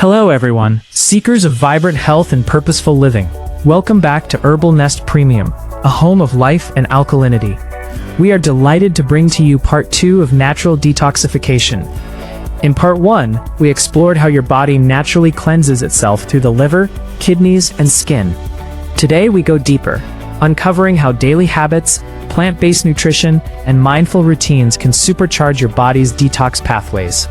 Hello everyone, seekers of vibrant health and purposeful living. Welcome back to Herbal Nest Premium, a home of life and alkalinity. We are delighted to bring to you part 2 of natural detoxification. In part 1, we explored how your body naturally cleanses itself through the liver, kidneys, and skin. Today we go deeper, uncovering how daily habits, plant-based nutrition, and mindful routines can supercharge your body's detox pathways.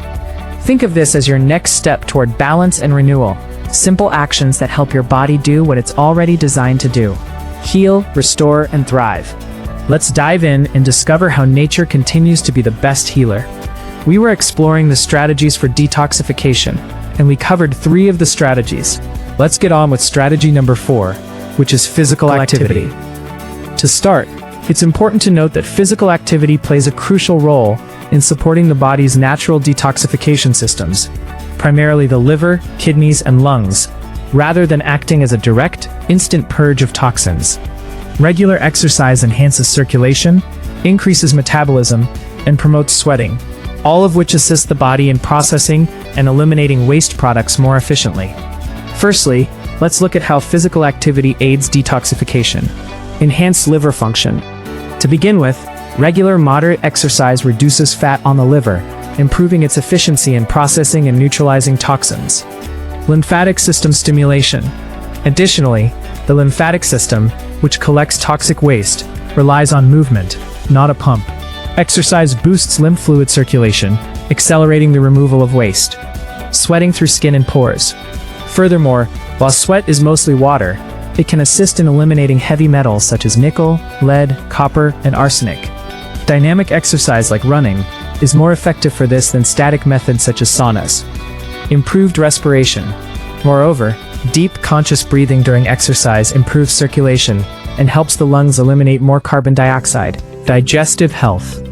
Think of this as your next step toward balance and renewal. Simple actions that help your body do what it's already designed to do: heal, restore, and thrive. Let's dive in and discover how nature continues to be the best healer. We were exploring the strategies for detoxification, and we covered 3 of the strategies. Let's get on with strategy number 4, which is physical activity. To start, it's important to note that physical activity plays a crucial role in supporting the body's natural detoxification systems, primarily the liver, kidneys, and lungs, rather than acting as a direct, instant purge of toxins. Regular exercise enhances circulation, increases metabolism, and promotes sweating, all of which assist the body in processing and eliminating waste products more efficiently. Firstly, let's look at how physical activity aids detoxification. Enhanced liver function. To begin with, regular moderate exercise reduces fat on the liver, improving its efficiency in processing and neutralizing toxins. Lymphatic system stimulation. Additionally, the lymphatic system, which collects toxic waste, relies on movement, not a pump. Exercise boosts lymph fluid circulation, accelerating the removal of waste. Sweating through skin and pores. Furthermore, while sweat is mostly water, it can assist in eliminating heavy metals such as nickel, lead, copper, and arsenic. Dynamic exercise like running is more effective for this than static methods such as saunas. Improved respiration. Moreover, deep conscious breathing during exercise improves circulation and helps the lungs eliminate more carbon dioxide. Digestive health.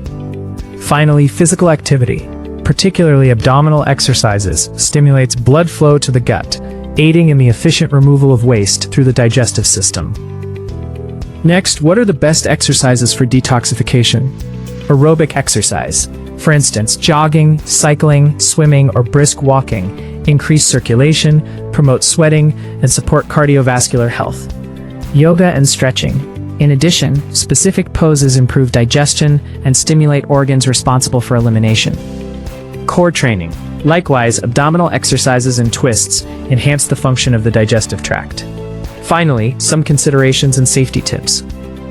Finally, physical activity, particularly abdominal exercises, stimulates blood flow to the gut, aiding in the efficient removal of waste through the digestive system. Next, what are the best exercises for detoxification? Aerobic exercise. For instance, jogging, cycling, swimming, or brisk walking increase circulation, promote sweating, and support cardiovascular health. Yoga and stretching. In addition, specific poses improve digestion and stimulate organs responsible for elimination. Core training. Likewise, abdominal exercises and twists enhance the function of the digestive tract. Finally, some considerations and safety tips.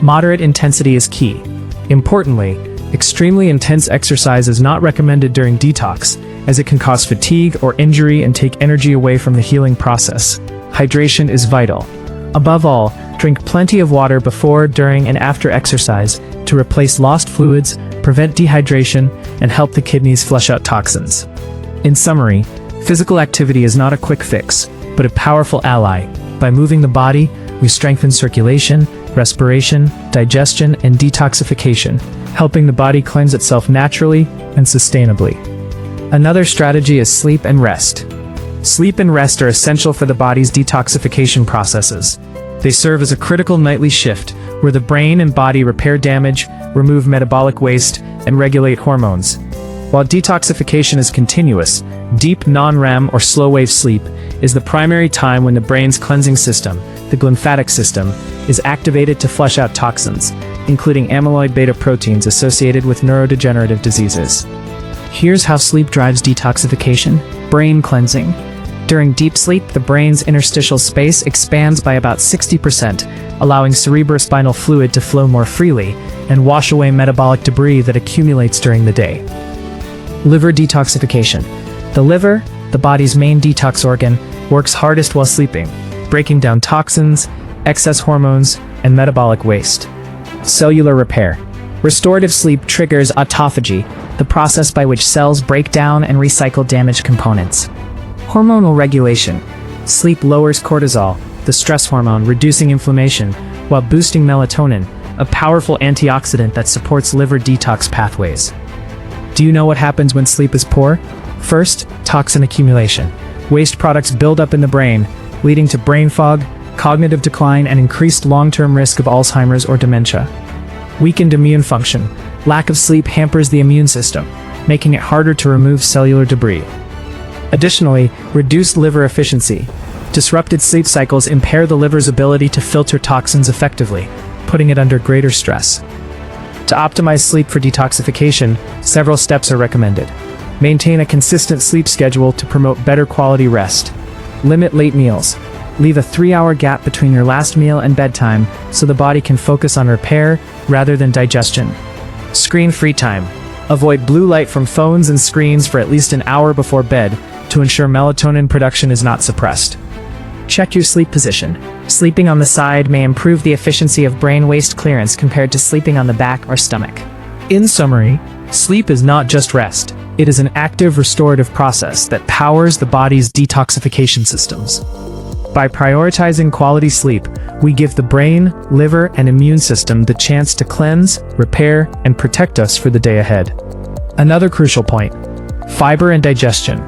Moderate intensity is key. Importantly, extremely intense exercise is not recommended during detox, as it can cause fatigue or injury and take energy away from the healing process. Hydration is vital. Above all, drink plenty of water before, during, and after exercise to replace lost fluids, prevent dehydration, and help the kidneys flush out toxins. In summary, physical activity is not a quick fix, but a powerful ally. By moving the body, we strengthen circulation, respiration, digestion, and detoxification, helping the body cleanse itself naturally and sustainably. Another strategy is sleep and rest. Sleep and rest are essential for the body's detoxification processes. They serve as a critical nightly shift, where the brain and body repair damage, remove metabolic waste, and regulate hormones. While detoxification is continuous, deep non-REM or slow-wave sleep is the primary time when the brain's cleansing system, the lymphatic system, is activated to flush out toxins, including amyloid beta proteins associated with neurodegenerative diseases. Here's how sleep drives detoxification. Brain cleansing. During deep sleep, the brain's interstitial space expands by about 60%, allowing cerebrospinal fluid to flow more freely and wash away metabolic debris that accumulates during the day. Liver detoxification. The liver, the body's main detox organ, works hardest while sleeping, breaking down toxins, excess hormones, and metabolic waste. Cellular repair. Restorative sleep triggers autophagy, the process by which cells break down and recycle damaged components. Hormonal regulation. Sleep lowers cortisol, the stress hormone, reducing inflammation, while boosting melatonin, a powerful antioxidant that supports liver detox pathways. Do you know what happens when sleep is poor? First, toxin accumulation. Waste products build up in the brain, leading to brain fog, cognitive decline, and increased long-term risk of Alzheimer's or dementia. Weakened immune function. Lack of sleep hampers the immune system, making it harder to remove cellular debris. Additionally, reduced liver efficiency. Disrupted sleep cycles impair the liver's ability to filter toxins effectively, putting it under greater stress. To optimize sleep for detoxification, several steps are recommended. Maintain a consistent sleep schedule to promote better quality rest. Limit late meals. Leave a 3-hour gap between your last meal and bedtime so the body can focus on repair rather than digestion. Screen-free time. Avoid blue light from phones and screens for at least an hour before bed to ensure melatonin production is not suppressed. Check your sleep position. Sleeping on the side may improve the efficiency of brain waste clearance compared to sleeping on the back or stomach. In summary, sleep is not just rest. It is an active restorative process that powers the body's detoxification systems. By prioritizing quality sleep, we give the brain, liver, and immune system the chance to cleanse, repair, and protect us for the day ahead. Another crucial point: fiber and digestion.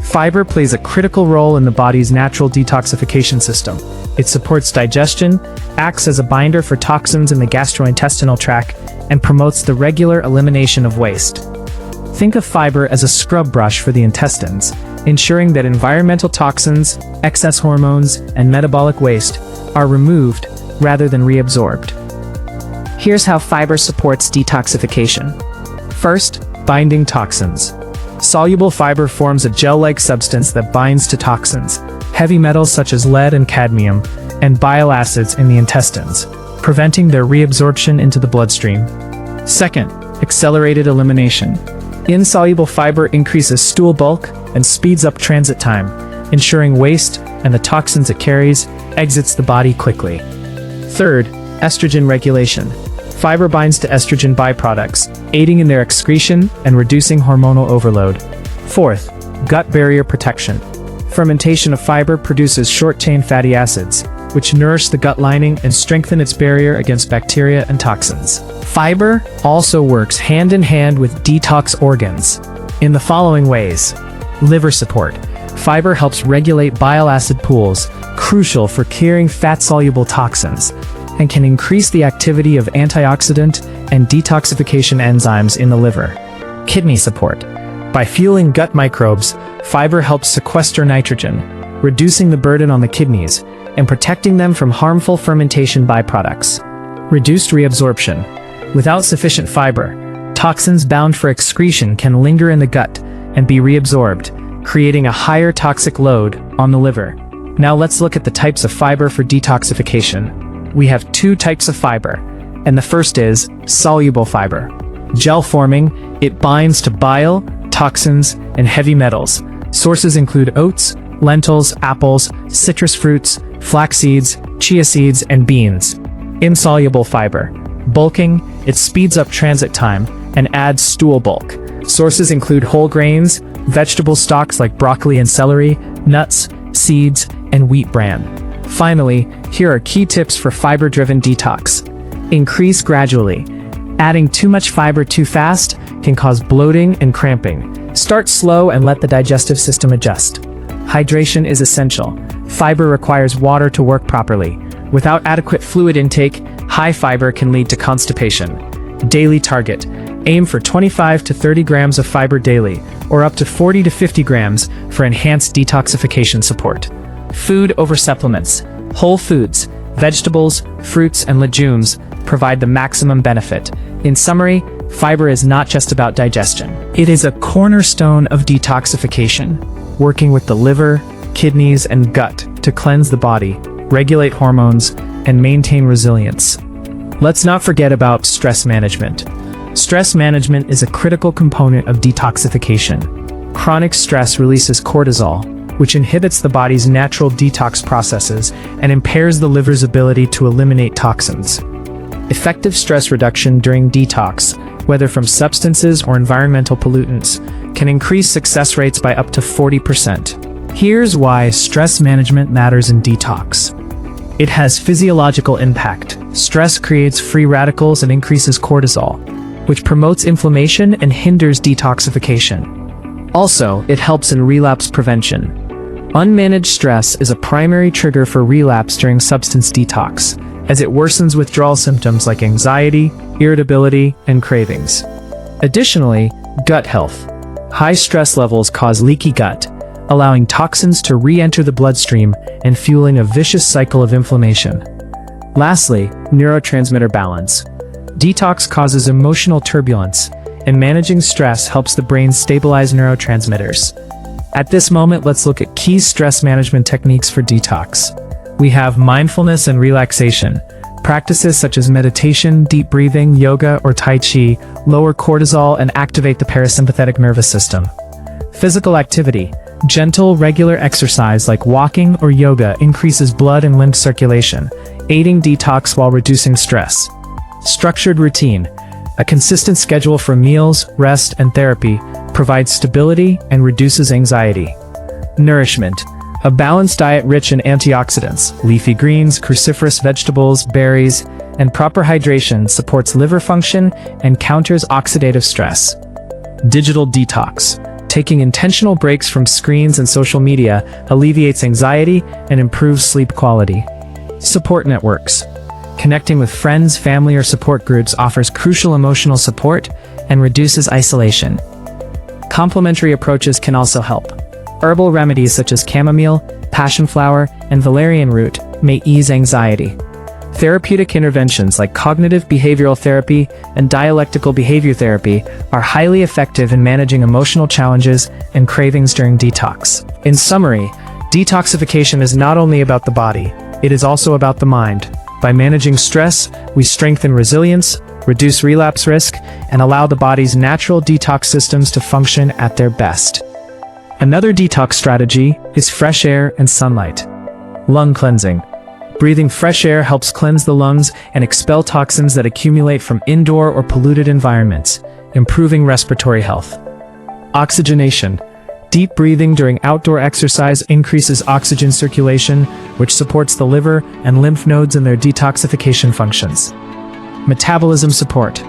Fiber plays a critical role in the body's natural detoxification system. It supports digestion, acts as a binder for toxins in the gastrointestinal tract, and promotes the regular elimination of waste. Think of fiber as a scrub brush for the intestines, ensuring that environmental toxins, excess hormones, and metabolic waste are removed rather than reabsorbed. Here's how fiber supports detoxification. First, binding toxins. Soluble fiber forms a gel-like substance that binds to toxins, heavy metals such as lead and cadmium, and bile acids in the intestines, preventing their reabsorption into the bloodstream. Second, accelerated elimination. Insoluble fiber increases stool bulk and speeds up transit time, ensuring waste and the toxins it carries exits the body quickly. Third, estrogen regulation. Fiber binds to estrogen byproducts, aiding in their excretion and reducing hormonal overload. Fourth, gut barrier protection. Fermentation of fiber produces short-chain fatty acids, which nourish the gut lining and strengthen its barrier against bacteria and toxins. Fiber also works hand-in-hand with detox organs in the following ways. Liver support. Fiber helps regulate bile acid pools, crucial for clearing fat-soluble toxins, and can increase the activity of antioxidant and detoxification enzymes in the liver. Kidney support. By fueling gut microbes, fiber helps sequester nitrogen, reducing the burden on the kidneys and protecting them from harmful fermentation byproducts. Reduced reabsorption. Without sufficient fiber, toxins bound for excretion can linger in the gut and be reabsorbed, creating a higher toxic load on the liver. Now let's look at the types of fiber for detoxification. We have 2 types of fiber, and the first is soluble fiber. Gel-forming, it binds to bile, toxins, and heavy metals. Sources include oats, lentils, apples, citrus fruits, flax seeds, chia seeds, and beans. Insoluble fiber. Bulking, it speeds up transit time and adds stool bulk. Sources include whole grains, vegetable stocks like broccoli and celery, nuts, seeds, and wheat bran. Finally, here are key tips for fiber-driven detox. Increase gradually. Adding too much fiber too fast can cause bloating and cramping. Start slow and let the digestive system adjust. Hydration is essential. Fiber requires water to work properly. Without adequate fluid intake, high fiber can lead to constipation. Daily target. Aim for 25 to 30 grams of fiber daily, or up to 40 to 50 grams for enhanced detoxification support. Food over supplements. Whole foods, vegetables, fruits, and legumes provide the maximum benefit. In summary, fiber is not just about digestion. It is a cornerstone of detoxification, working with the liver, kidneys, and gut to cleanse the body, regulate hormones, and maintain resilience. Let's not forget about stress management. Stress management is a critical component of detoxification. Chronic stress releases cortisol, which inhibits the body's natural detox processes and impairs the liver's ability to eliminate toxins. Effective stress reduction during detox, whether from substances or environmental pollutants, can increase success rates by up to 40%. Here's why stress management matters in detox. It has physiological impact. Stress creates free radicals and increases cortisol, which promotes inflammation and hinders detoxification. Also, it helps in relapse prevention. Unmanaged stress is a primary trigger for relapse during substance detox, as it worsens withdrawal symptoms like anxiety, irritability, and cravings. Additionally, gut health. High stress levels cause leaky gut, allowing toxins to re-enter the bloodstream and fueling a vicious cycle of inflammation. Lastly, neurotransmitter balance. Detox causes emotional turbulence, and managing stress helps the brain stabilize neurotransmitters. At this moment, let's look at key stress management techniques for detox. We have mindfulness and relaxation. Practices such as meditation, deep breathing, yoga, or Tai Chi lower cortisol and activate the parasympathetic nervous system. Physical activity. Gentle, regular exercise like walking or yoga increases blood and lymph circulation, aiding detox while reducing stress. Structured routine. A consistent schedule for meals, rest, and therapy provides stability and reduces anxiety. Nourishment. A balanced diet rich in antioxidants, leafy greens, cruciferous vegetables, berries, and proper hydration supports liver function and counters oxidative stress. Digital detox. Taking intentional breaks from screens and social media alleviates anxiety and improves sleep quality. Support networks. Connecting with friends, family, or support groups offers crucial emotional support and reduces isolation. Complementary approaches can also help. Herbal remedies such as chamomile, passion flower, and valerian root may ease anxiety. Therapeutic interventions like cognitive behavioral therapy and dialectical behavior therapy are highly effective in managing emotional challenges and cravings during detox. In summary, detoxification is not only about the body, it is also about the mind. By managing stress, we strengthen resilience, reduce relapse risk, and allow the body's natural detox systems to function at their best. Another detox strategy is fresh air and sunlight. Lung cleansing. Breathing fresh air helps cleanse the lungs and expel toxins that accumulate from indoor or polluted environments, improving respiratory health. Oxygenation. Deep breathing during outdoor exercise increases oxygen circulation, which supports the liver and lymph nodes in their detoxification functions. Metabolism support.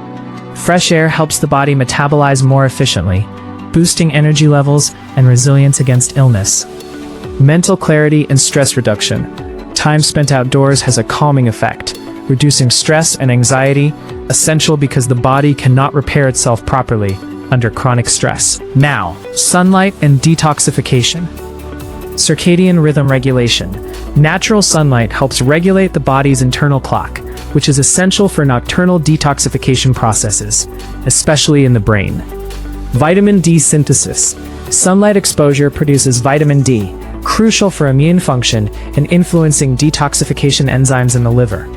Fresh air helps the body metabolize more efficiently, boosting energy levels and resilience against illness. Mental clarity and stress reduction. Time spent outdoors has a calming effect, reducing stress and anxiety, essential because the body cannot repair itself properly under chronic stress. Now, sunlight and detoxification. Circadian rhythm regulation. Natural sunlight helps regulate the body's internal clock, which is essential for nocturnal detoxification processes, especially in the brain. Vitamin D synthesis. Sunlight exposure produces vitamin D, crucial for immune function and influencing detoxification enzymes in the liver.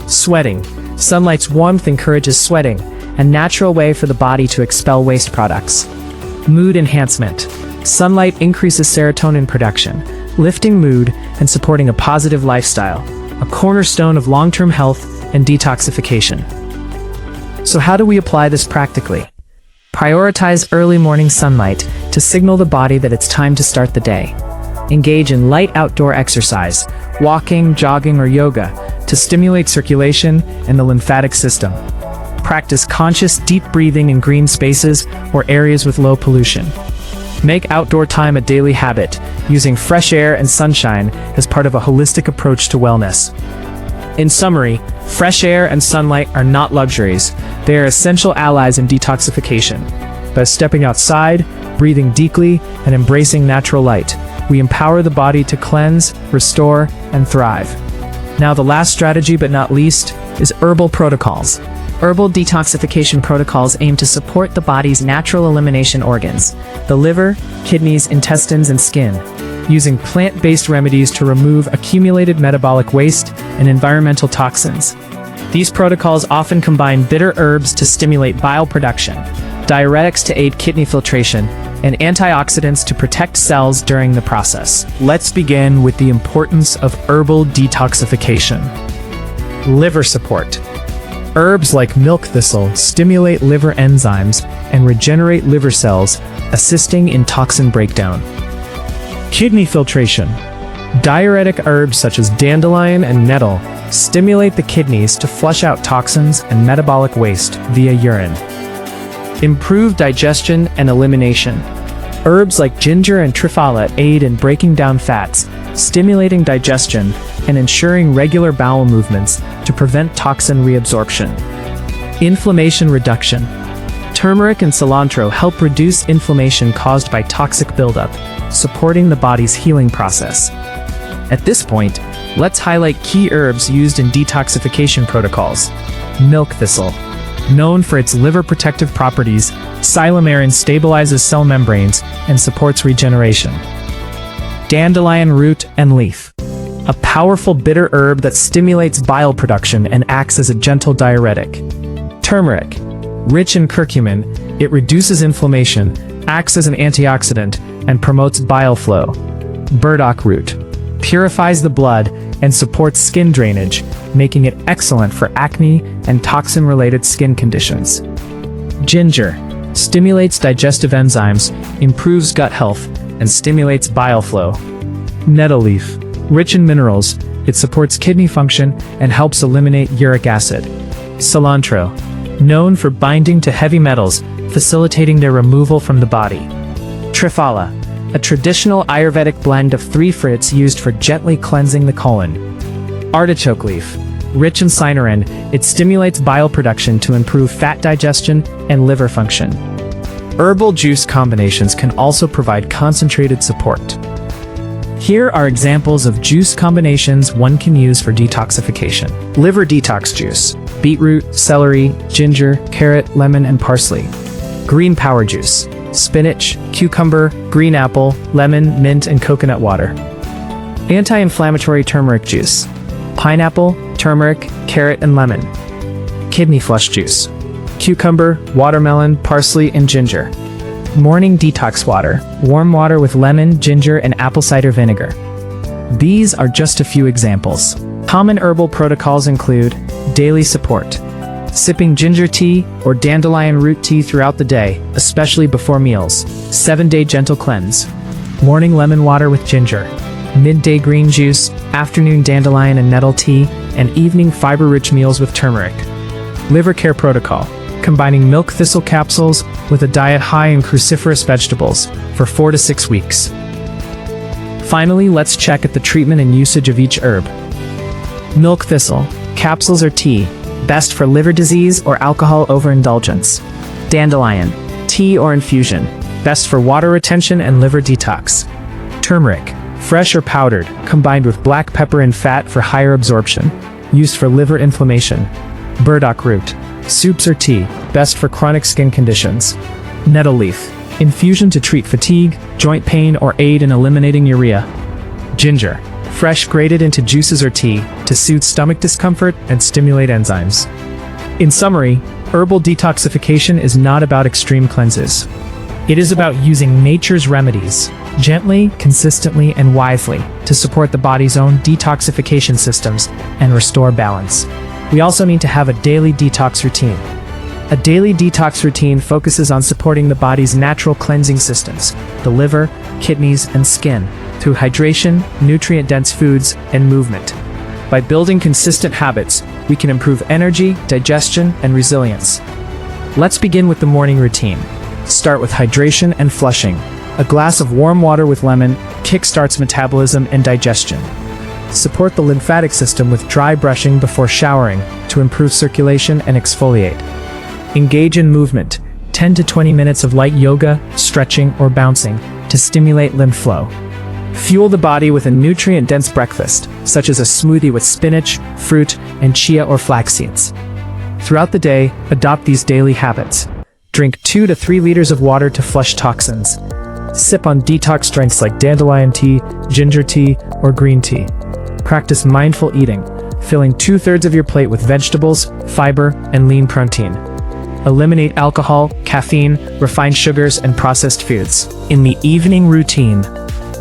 Sweating. Sunlight's warmth encourages sweating, a natural way for the body to expel waste products. Mood enhancement. Sunlight increases serotonin production, lifting mood and supporting a positive lifestyle, a cornerstone of long-term health and detoxification. So how do we apply this practically? Prioritize early morning sunlight to signal the body that it's time to start the day. Engage in light outdoor exercise, walking, jogging, or yoga to stimulate circulation and the lymphatic system. Practice conscious deep breathing in green spaces or areas with low pollution. Make outdoor time a daily habit, using fresh air and sunshine as part of a holistic approach to wellness. In summary, fresh air and sunlight are not luxuries, they are essential allies in detoxification. By stepping outside, breathing deeply, and embracing natural light, we empower the body to cleanse, restore, and thrive. Now the last strategy but not least is herbal protocols. Herbal detoxification protocols aim to support the body's natural elimination organs, the liver, kidneys, intestines, and skin, using plant-based remedies to remove accumulated metabolic waste and environmental toxins. These protocols often combine bitter herbs to stimulate bile production, diuretics to aid kidney filtration, and antioxidants to protect cells during the process. Let's begin with the importance of herbal detoxification. Liver support. Herbs like milk thistle stimulate liver enzymes and regenerate liver cells, assisting in toxin breakdown. Kidney filtration. Diuretic herbs such as dandelion and nettle stimulate the kidneys to flush out toxins and metabolic waste via urine. Improved digestion and elimination. Herbs like ginger and triphala aid in breaking down fats, stimulating digestion, and ensuring regular bowel movements to prevent toxin reabsorption. Inflammation reduction. Turmeric and cilantro help reduce inflammation caused by toxic buildup, supporting the body's healing process. At this point, let's highlight key herbs used in detoxification protocols. Milk thistle. Known for its liver protective properties, silymarin stabilizes cell membranes and supports regeneration. Dandelion root and leaf. A powerful bitter herb that stimulates bile production and acts as a gentle diuretic. Turmeric. Rich in curcumin, it reduces inflammation, acts as an antioxidant, and promotes bile flow. Burdock root. Purifies the blood and supports skin drainage, making it excellent for acne and toxin-related skin conditions. Ginger. Stimulates digestive enzymes, improves gut health, and stimulates bile flow. Nettle leaf. Rich in minerals, it supports kidney function and helps eliminate uric acid. Cilantro. Known for binding to heavy metals, facilitating their removal from the body. Triphala. A traditional Ayurvedic blend of 3 fruits used for gently cleansing the colon. Artichoke leaf. Rich in cynarin, it stimulates bile production to improve fat digestion and liver function. Herbal juice combinations can also provide concentrated support. Here are examples of juice combinations one can use for detoxification. Liver detox juice. Beetroot, celery, ginger, carrot, lemon, and parsley. Green power juice. Spinach, cucumber, green apple, lemon, mint, and coconut water. Anti-inflammatory turmeric juice. Pineapple, turmeric, carrot, and lemon. Kidney flush juice. Cucumber, watermelon, parsley, and ginger. Morning detox water. Warm water with lemon, ginger, and apple cider vinegar. These are just a few examples. Common herbal protocols include daily support. Sipping ginger tea or dandelion root tea throughout the day, especially before meals. 7-day gentle cleanse. Morning lemon water with ginger. Midday green juice, afternoon dandelion and nettle tea, and evening fiber-rich meals with turmeric. Liver care protocol. Combining milk thistle capsules with a diet high in cruciferous vegetables for 4 to 6 weeks. Finally, let's check at the treatment and usage of each herb. Milk thistle, capsules or tea, best for liver disease or alcohol overindulgence. Dandelion, tea or infusion, best for water retention and liver detox. Turmeric, fresh or powdered, combined with black pepper and fat for higher absorption, used for liver inflammation. Burdock root, soups or tea, best for chronic skin conditions. Nettle leaf, infusion to treat fatigue, joint pain, or aid in eliminating urea. Ginger, fresh grated into juices or tea to soothe stomach discomfort and stimulate enzymes. In summary, herbal detoxification is not about extreme cleanses. It is about using nature's remedies, gently, consistently, and wisely, to support the body's own detoxification systems and restore balance. We also need to have a daily detox routine. A daily detox routine focuses on supporting the body's natural cleansing systems, the liver, kidneys, and skin, through hydration, nutrient-dense foods, and movement. By building consistent habits, we can improve energy, digestion, and resilience. Let's begin with the morning routine. Start with hydration and flushing. A glass of warm water with lemon kickstarts metabolism and digestion. Support the lymphatic system with dry brushing before showering to improve circulation and exfoliate. Engage in movement, 10 to 20 minutes of light yoga, stretching, or bouncing to stimulate lymph flow. Fuel the body with a nutrient-dense breakfast, such as a smoothie with spinach, fruit, and chia or flax seeds. Throughout the day, adopt these daily habits. Drink 2 to 3 liters of water to flush toxins. Sip on detox drinks like dandelion tea, ginger tea, or green tea. Practice mindful eating, filling 2/3 of your plate with vegetables, fiber, and lean protein. Eliminate alcohol, caffeine, refined sugars, and processed foods. In the evening routine,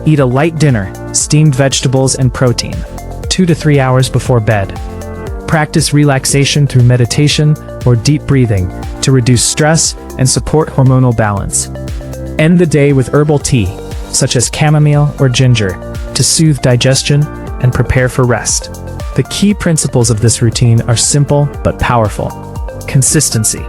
eat a light dinner, steamed vegetables, and protein, 2 to 3 hours before bed. Practice relaxation through meditation or deep breathing to reduce stress and support hormonal balance. End the day with herbal tea, such as chamomile or ginger, to soothe digestion and prepare for rest. The key principles of this routine are simple but powerful. Consistency.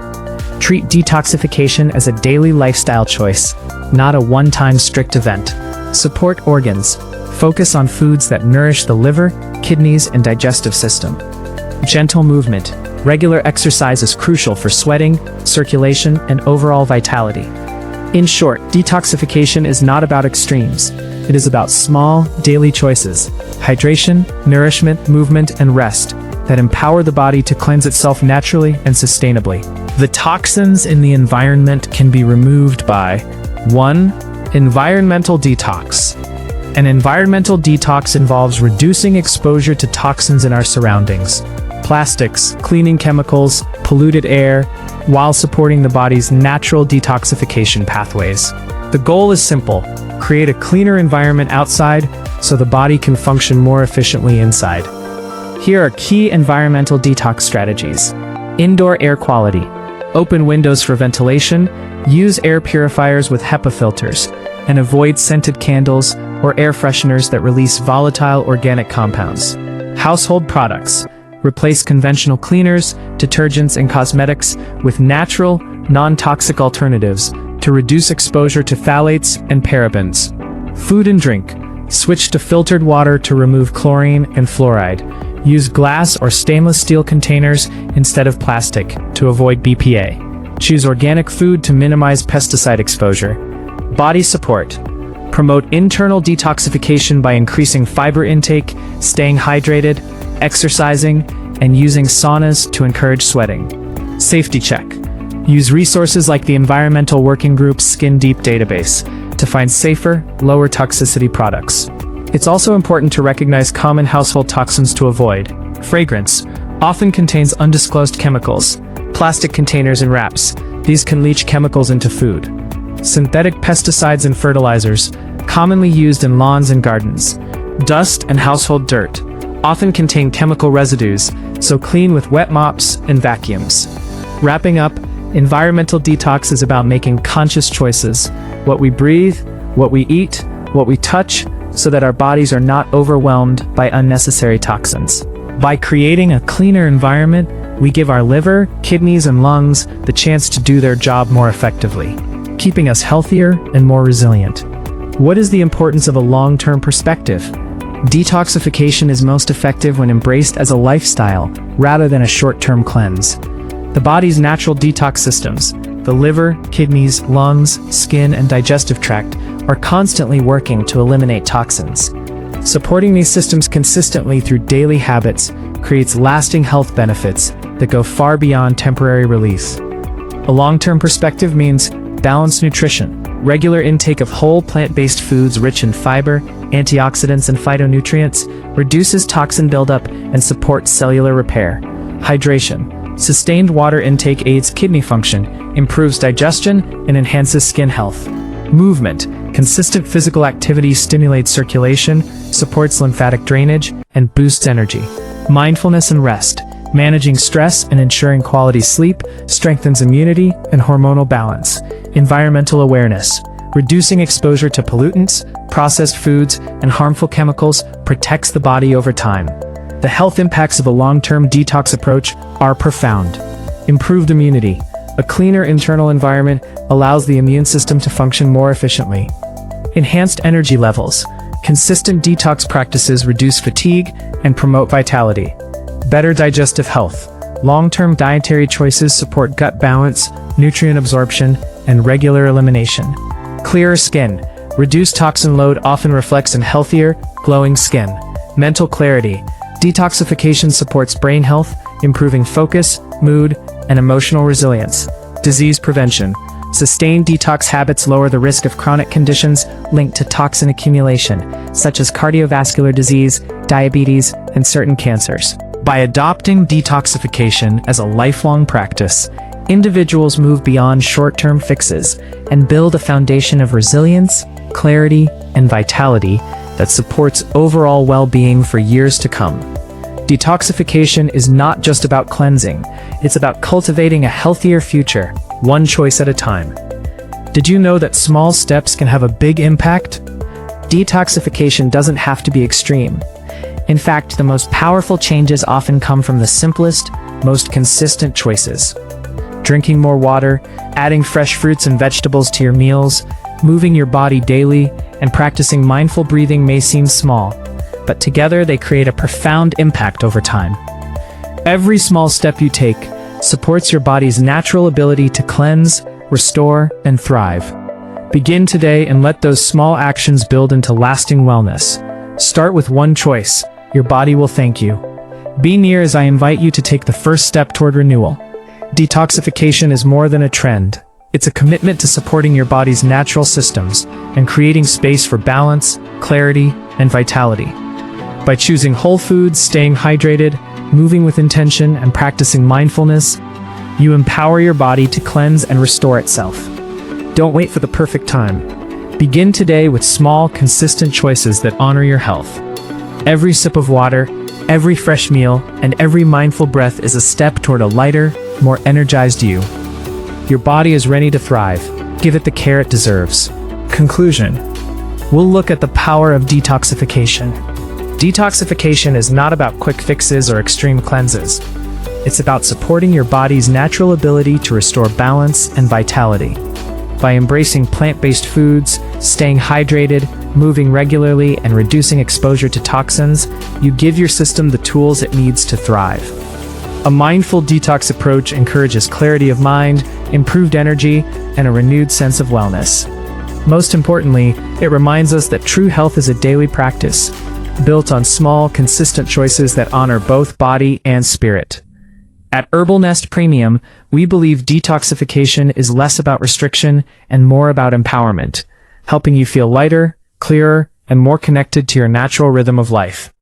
Treat detoxification as a daily lifestyle choice, not a one-time strict event. Support organs. Focus on foods that nourish the liver, kidneys, and digestive system. Gentle movement. Regular exercise is crucial for sweating, circulation, and overall vitality. In short, detoxification is not about extremes. It is about small, daily choices: hydration, nourishment, movement, and rest that empower the body to cleanse itself naturally and sustainably. The toxins in the environment can be removed by 1. Environmental detox. An environmental detox involves reducing exposure to toxins in our surroundings. Plastics, cleaning chemicals, polluted air, while supporting the body's natural detoxification pathways. The goal is simple: create a cleaner environment outside so the body can function more efficiently inside. Here are key environmental detox strategies. Indoor air quality. Open windows for ventilation, use air purifiers with HEPA filters, and avoid scented candles or air fresheners that release volatile organic compounds. Household products. Replace conventional cleaners, detergents, and cosmetics with natural, non-toxic alternatives to reduce exposure to phthalates and parabens. Food and drink. Switch to filtered water to remove chlorine and fluoride. Use glass or stainless steel containers instead of plastic to avoid BPA. Choose organic food to minimize pesticide exposure. Body support. Promote internal detoxification by increasing fiber intake, staying hydrated, exercising, and using saunas to encourage sweating. Safety check. Use resources like the Environmental Working Group's Skin Deep database to find safer, lower toxicity products. It's also important to recognize common household toxins to avoid. Fragrance often contains undisclosed chemicals. Plastic containers and wraps. These can leach chemicals into food. Synthetic pesticides and fertilizers, commonly used in lawns and gardens. Dust and household dirt often contain chemical residues, so clean with wet mops and vacuums. Wrapping up, environmental detox is about making conscious choices: what we breathe, what we eat, what we touch, so that our bodies are not overwhelmed by unnecessary toxins. By creating a cleaner environment, we give our liver, kidneys, and lungs the chance to do their job more effectively, keeping us healthier and more resilient. What is the importance of a long-term perspective? Detoxification is most effective when embraced as a lifestyle rather than a short-term cleanse. The body's natural detox systems, the liver, kidneys, lungs, skin, and digestive tract, are constantly working to eliminate toxins. Supporting these systems consistently through daily habits creates lasting health benefits that go far beyond temporary relief. A long-term perspective means balanced nutrition. Regular intake of whole plant-based foods rich in fiber, antioxidants, and phytonutrients reduces toxin buildup and supports cellular repair. Hydration. Sustained water intake aids kidney function, improves digestion, and enhances skin health. Movement. Consistent physical activity stimulates circulation, supports lymphatic drainage, and boosts energy. Mindfulness and rest. Managing stress and ensuring quality sleep strengthens immunity and hormonal balance. Environmental awareness. Reducing exposure to pollutants, processed foods, and harmful chemicals protects the body over time. The health impacts of a long-term detox approach are profound. Improved immunity. A cleaner internal environment allows the immune system to function more efficiently. Enhanced energy levels. Consistent detox practices reduce fatigue and promote vitality. Better digestive health. Long-term dietary choices support gut balance, nutrient absorption, and regular elimination. Clearer skin. Reduced toxin load often reflects in healthier, glowing skin. Mental clarity. Detoxification supports brain health, improving focus, mood, and emotional resilience. Disease prevention. Sustained detox habits lower the risk of chronic conditions linked to toxin accumulation, such as cardiovascular disease, diabetes, and certain cancers. By adopting detoxification as a lifelong practice, individuals move beyond short-term fixes and build a foundation of resilience, clarity, and vitality that supports overall well-being for years to come. Detoxification is not just about cleansing, it's about cultivating a healthier future, one choice at a time. Did you know that small steps can have a big impact? Detoxification doesn't have to be extreme. In fact, the most powerful changes often come from the simplest, most consistent choices. Drinking more water, adding fresh fruits and vegetables to your meals, moving your body daily, and practicing mindful breathing may seem small, but together they create a profound impact over time. Every small step you take supports your body's natural ability to cleanse, restore, and thrive. Begin today and let those small actions build into lasting wellness. Start with one choice. Your body will thank you. Be near as I invite you to take the first step toward renewal. Detoxification is more than a trend. It's a commitment to supporting your body's natural systems and creating space for balance, clarity, and vitality. By choosing whole foods, staying hydrated, moving with intention, and practicing mindfulness, you empower your body to cleanse and restore itself. Don't wait for the perfect time. Begin today with small, consistent choices that honor your health. Every sip of water, every fresh meal, and every mindful breath is a step toward a lighter, more energized you. Your body is ready to thrive. Give it the care it deserves. Conclusion. We'll look at the power of detoxification. Detoxification is not about quick fixes or extreme cleanses. It's about supporting your body's natural ability to restore balance and vitality. By embracing plant-based foods, staying hydrated, moving regularly, and reducing exposure to toxins, you give your system the tools it needs to thrive. A mindful detox approach encourages clarity of mind, improved energy, and a renewed sense of wellness. Most importantly, it reminds us that true health is a daily practice, built on small, consistent choices that honor both body and spirit. At Herbal Nest Premium, we believe detoxification is less about restriction and more about empowerment, helping you feel lighter, clearer, and more connected to your natural rhythm of life.